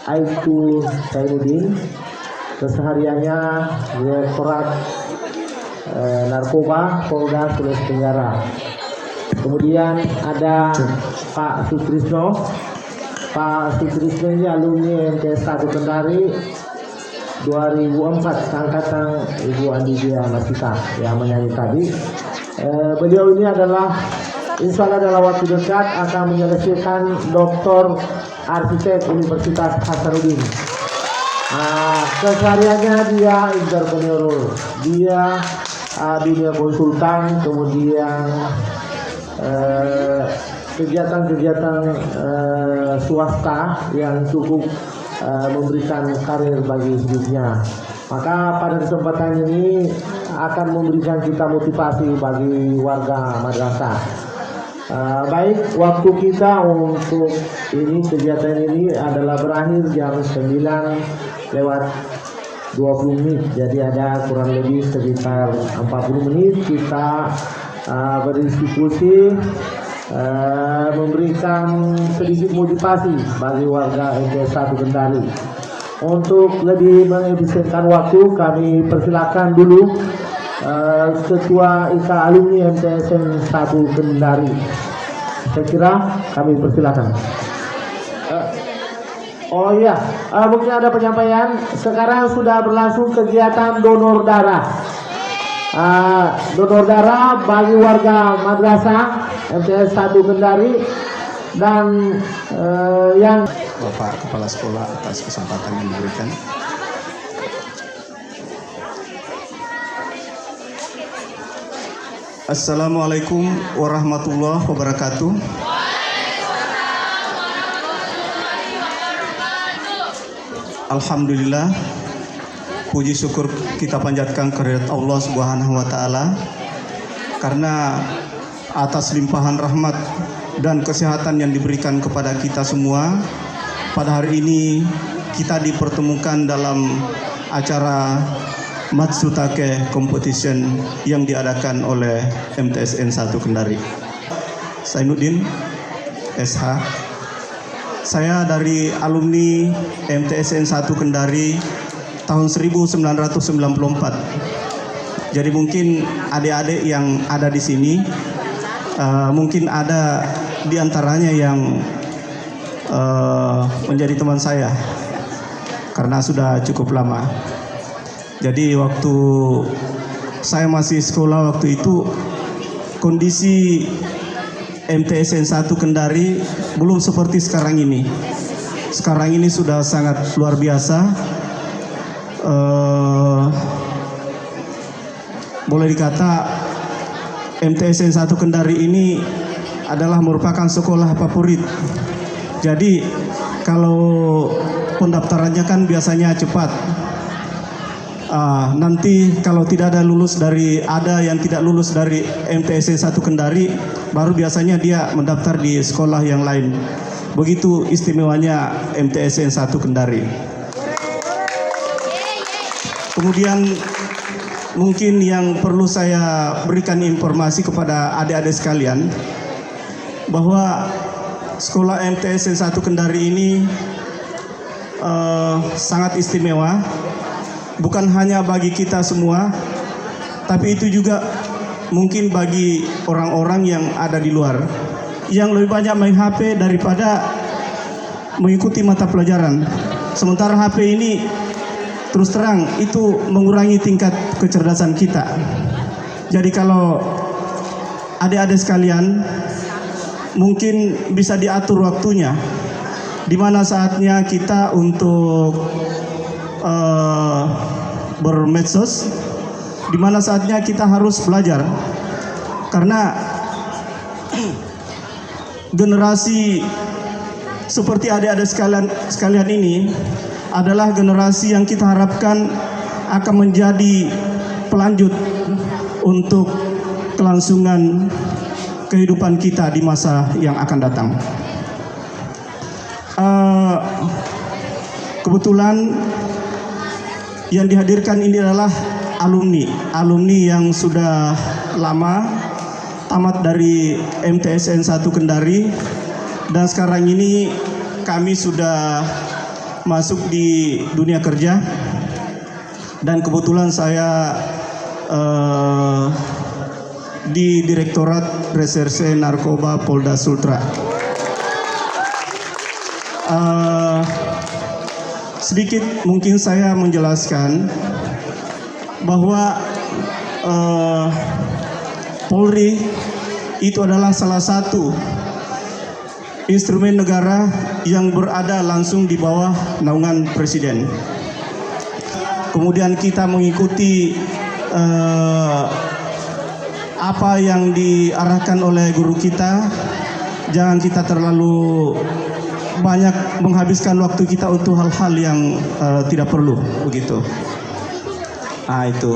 Aibtu Sainuddin, kesehariannya Direktorat Narkoba Polda Sulawesi Tenggara. Kemudian ada Pak Sutrisno. Pak Sutrisno ini alumni MTS 1 Kendari 2004, angkatan Ibu Andi Dia Masita yang menyanyi tadi. Beliau ini adalah insya Allah dalam waktu dekat akan menyelesaikan Doktor Arsitek Universitas Hasanuddin. Kesehariannya dia entrepreneur, dia dunia konsultan, kemudian kegiatan-kegiatan swasta yang cukup memberikan karir bagi hidupnya. Maka pada kesempatan ini akan memberikan kita motivasi bagi warga madrasah. Baik, waktu kita untuk kegiatan ini adalah berakhir jam 9:20. Jadi ada kurang lebih sekitar 40 menit kita berdiskusi, memberikan sedikit motivasi bagi warga MTS 1 Kendari. Untuk lebih mengefisienkan waktu, kami persilakan dulu Ketua IKA Alumni MTSN 1 Kendari. Saya kira kami persilakan. Mungkin ada penyampaian. Sekarang sudah berlangsung kegiatan donor darah. Donor darah bagi warga madrasah MTS 1 Kendari dan yang Bapak Kepala Sekolah atas kesempatan yang diberikan. Assalamualaikum warahmatullahi wabarakatuh. Alhamdulillah, puji syukur kita panjatkan kehadirat Allah Subhanahu wa taala karena atas limpahan rahmat dan kesehatan yang diberikan kepada kita semua. Pada hari ini kita dipertemukan dalam acara Matsutake Competition yang diadakan oleh MTSN 1 Kendari. Sainuddin SH. Saya dari alumni MTSN 1 Kendari tahun 1994. Jadi mungkin adik-adik yang ada di sini mungkin ada di antaranya yang menjadi teman saya karena sudah cukup lama. Jadi waktu saya masih sekolah waktu itu kondisi MTSN 1 Kendari belum seperti sekarang ini. Sekarang ini sudah sangat luar biasa. Boleh dikata MTSN 1 Kendari ini adalah merupakan sekolah favorit. Jadi kalau pendaftarannya kan biasanya cepat. Nanti kalau tidak ada yang tidak lulus dari MTSN 1 Kendari, baru biasanya dia mendaftar di sekolah yang lain. Begitu istimewanya MTSN 1 Kendari. Kemudian mungkin yang perlu saya berikan informasi kepada adik-adik sekalian bahwa sekolah MTSN 1 Kendari ini sangat istimewa. Bukan hanya bagi kita semua, tapi itu juga mungkin bagi orang-orang yang ada di luar, yang lebih banyak main HP daripada mengikuti mata pelajaran. Sementara HP ini terus terang itu mengurangi tingkat kecerdasan kita. Jadi kalau adik-adik sekalian mungkin bisa diatur waktunya, di mana saatnya kita untuk bermedsos, di mana saatnya kita harus belajar, karena generasi seperti adik-adik sekalian ini adalah generasi yang kita harapkan akan menjadi pelanjut untuk kelangsungan kehidupan kita di masa yang akan datang. Kebetulan yang dihadirkan ini adalah alumni yang sudah lama tamat dari MTSN 1 Kendari, dan sekarang ini kami sudah masuk di dunia kerja, dan kebetulan saya di Direktorat Reserse Narkoba Polda Sultra. Sedikit mungkin saya menjelaskan bahwa Polri itu adalah salah satu instrumen negara yang berada langsung di bawah naungan Presiden. Kemudian kita mengikuti apa yang diarahkan oleh guru kita. Jangan kita terlalu banyak menghabiskan waktu kita untuk hal-hal yang tidak perlu, begitu. Nah, itu.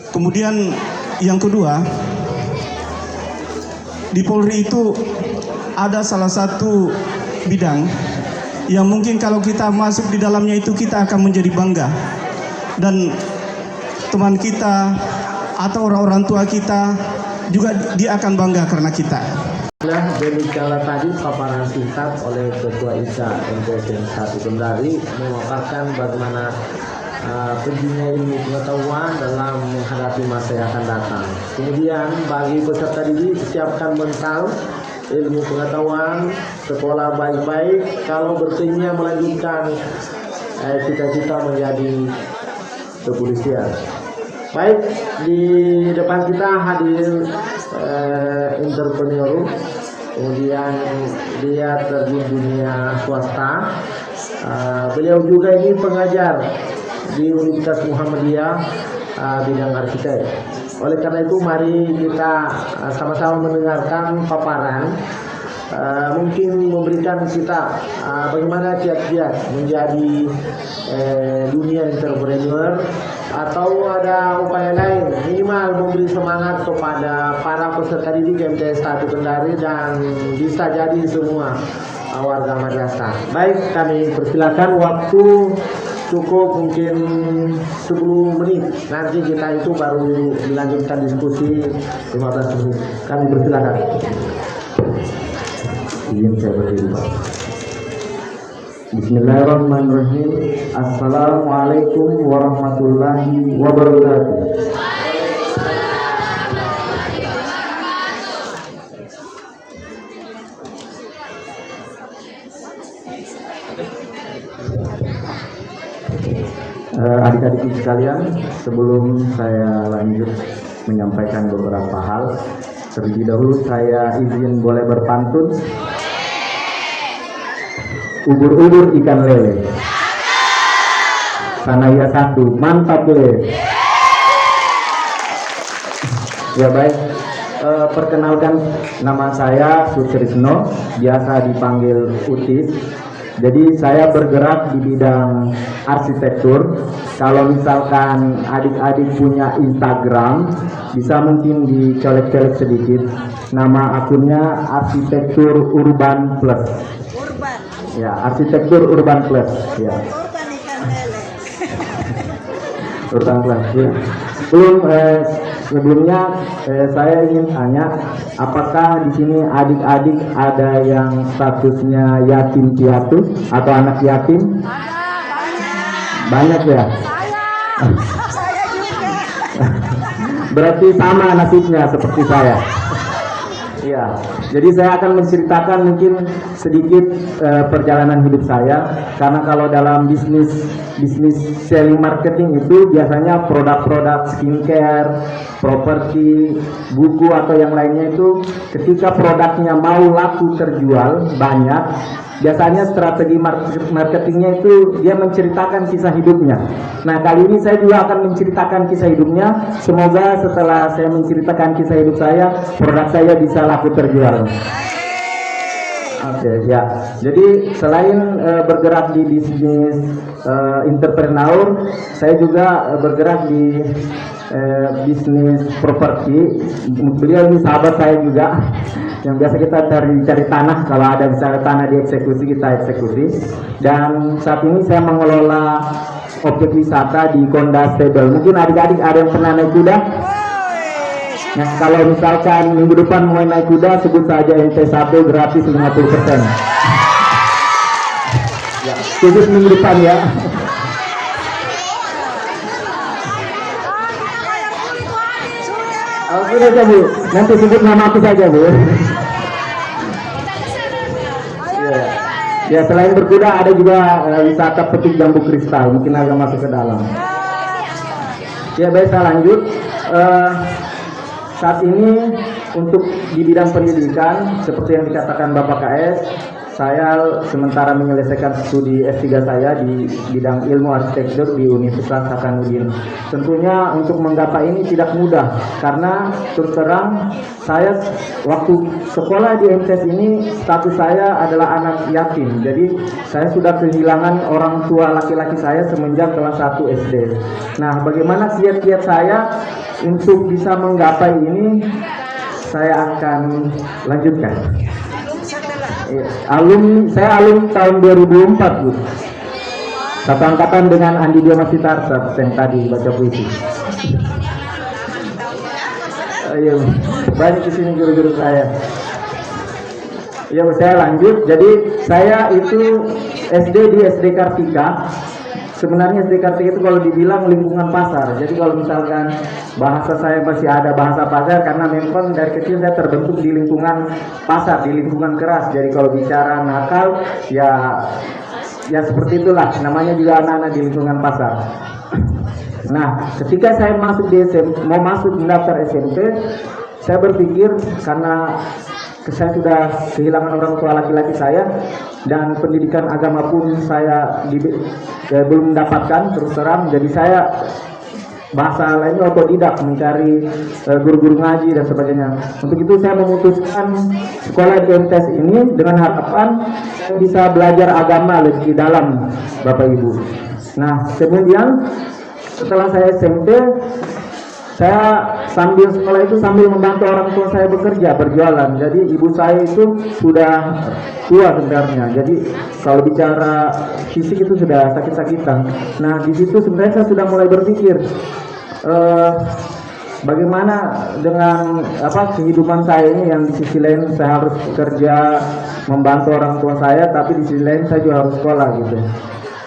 Kemudian yang kedua, di Polri itu ada salah satu bidang yang mungkin kalau kita masuk di dalamnya itu kita akan menjadi bangga, dan teman kita atau orang-orang tua kita juga dia akan bangga karena kita. Demikianlah tadi paparan singkat oleh Ketua IKA MTS 1 Kendari memaparkan bagaimana pentingnya ilmu pengetahuan dalam menghadapi masa yang akan datang. Kemudian bagi peserta didik siapkan mental, ilmu pengetahuan, sekolah baik-baik kalau bertanya melanjutkan cita-cita menjadi kepolisian. Baik, di depan kita hadir entrepreneur, kemudian dia terjun dunia swasta. Beliau juga ini pengajar di Universitas Muhammadiyah bidang arsitek. Oleh karena itu mari kita sama-sama mendengarkan paparan, mungkin memberikan kita bagaimana kiat-kiat menjadi dunia entrepreneur, atau ada upaya lain minimal memberi semangat kepada para peserta didik MTS 1 Kendari dan bisa jadi semua warga madrasah. Baik, kami persilakan, waktu cukup mungkin 10 menit. Nanti kita itu baru dilanjutkan diskusi 15 menit. Kami persilakan. Izin saya berdiri, Pak. Bismillahirrahmanirrahim. Assalamualaikum warahmatullahi wabarakatuh. Adik-adik sekalian, sebelum saya lanjut menyampaikan beberapa hal, terlebih dahulu saya izin boleh berpantun. Ubur-ubur ikan lele, Sanaya satu, mantap le. Ya baik, perkenalkan nama saya Sutrisno, biasa dipanggil Utis. Jadi saya bergerak di bidang arsitektur. Kalau misalkan adik-adik punya Instagram, bisa mungkin dicolek-colek sedikit. Nama akunnya Arsitektur Urban Plus. Urban. Ya, Arsitektur Urban Plus. Ya. Urban ikan lele. Urban Plus. Ya. Sebelumnya saya ingin tanya, apakah di sini adik-adik ada yang statusnya yatim piatu atau anak yatim? Banyak ya? Saya juga. Berarti sama nasibnya seperti saya. Iya, jadi saya akan menceritakan mungkin sedikit perjalanan hidup saya, karena kalau dalam bisnis selling marketing itu biasanya produk-produk skincare, properti, buku atau yang lainnya itu ketika produknya mau laku terjual banyak, biasanya strategi marketingnya itu dia menceritakan kisah hidupnya. Nah, kali ini saya juga akan menceritakan kisah hidupnya. Semoga setelah saya menceritakan kisah hidup saya, produk saya bisa laku terjual. Oke, ya. Jadi selain bergerak di bisnis entrepreneur, saya juga bergerak di bisnis properti. Beliau ini sahabat saya juga. Yang biasa kita cari tanah, kalau ada misalnya tanah dieksekusi, kita eksekusi. Dan saat ini saya mengelola objek wisata di Konda Stable. Mungkin adik-adik ada yang pernah naik kuda? Nah, kalau misalkan minggu depan mau naik kuda, sebut saja NT1 gratis 50%. Ya, khusus minggu depan ya. Oh, sudah aja Bu, nanti sebut nama aku saja Bu. Ya, ya selain berkuda ada juga wisata petik jambu kristal, mungkin agak masuk ke dalam. Ya baik, saya lanjut. Saat ini untuk di bidang pendidikan seperti yang dikatakan Bapak KS, saya sementara menyelesaikan studi S3 saya di bidang ilmu arsitektur di Universitas Hasanuddin. Tentunya untuk menggapai ini tidak mudah karena terus terang saya waktu sekolah di MTS ini status saya adalah anak yatim. Jadi saya sudah kehilangan orang tua laki-laki saya semenjak kelas 1 SD. Nah, bagaimana kiat-kiat saya untuk bisa menggapai ini, saya akan lanjutkan. Saya alumni tahun 2004 Bu. Satu angkatan dengan Andi Dioma Sitarta yang tadi baca puisi. Iya, banyak di sini guru-guru saya. Ya, saya lanjut. Jadi saya itu SD di SD Kartika. Sebenarnya SD Kartika itu kalau dibilang lingkungan pasar. Jadi kalau misalkan bahasa saya masih ada bahasa pasar karena memang dari kecil saya terbentuk di lingkungan pasar, di lingkungan keras. Jadi kalau bicara nakal ya seperti itulah, namanya juga anak-anak di lingkungan pasar. Nah, ketika saya masuk di SMP, mau masuk mendaftar SMP, saya berpikir karena saya sudah kehilangan orang tua laki-laki saya dan pendidikan agama pun saya belum mendapatkan terus terang, jadi saya bahasa lainnya otodidak mencari guru-guru ngaji dan sebagainya. Untuk itu saya memutuskan sekolah di MTS ini dengan harapan saya bisa belajar agama lebih dalam, Bapak Ibu. Nah, kemudian setelah saya SMP, saya sambil sekolah itu sambil membantu orang tua saya bekerja, berjualan. Jadi ibu saya itu sudah tua sebenarnya. Jadi kalau bicara fisik itu sudah sakit-sakitan. Nah, di situ sebenarnya saya sudah mulai berpikir bagaimana dengan kehidupan saya ini yang di sisi lain saya harus bekerja membantu orang tua saya, tapi di sisi lain saya juga harus sekolah gitu.